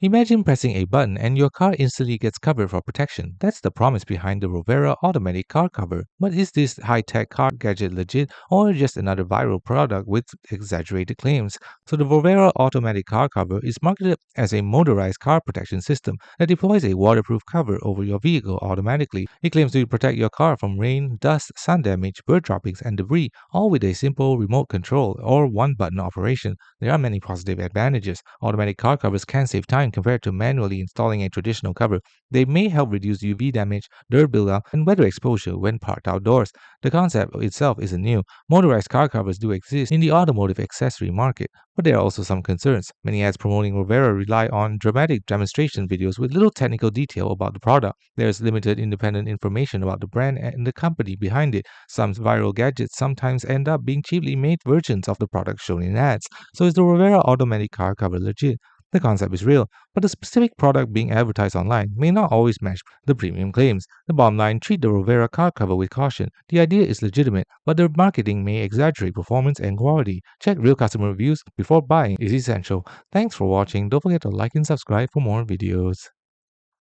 Imagine pressing a button and your car instantly gets covered for protection. That's the promise behind the Rovera Automatic Car cover. But is this high-tech car gadget legit or just another viral product with exaggerated claims? So the Rovera Automatic Car cover is marketed as a motorized car protection system that deploys a waterproof cover over your vehicle automatically. It claims to protect your car from rain, dust, sun damage, bird droppings, and debris, all with a simple remote control or one-button operation. There are many positive advantages. Automatic car covers can save time compared to manually installing a traditional cover. They may help reduce UV damage, dirt buildup, and weather exposure when parked outdoors. The concept itself isn't new. Motorized car covers do exist in the automotive accessory market, but there are also some concerns. Many ads promoting Rovera rely on dramatic demonstration videos with little technical detail about the product. There is limited independent information about the brand and the company behind it. Some viral gadgets sometimes end up being cheaply made versions of the product shown in ads. So is the Rovera Automatic Car cover legit? The concept is real, but the specific product being advertised online may not always match the premium claims. The bottom line: treat the Rovera car cover with caution. The idea is legitimate, but the marketing may exaggerate performance and quality. Check real customer reviews before buying is essential. Thanks for watching. Don't forget to like and subscribe for more videos.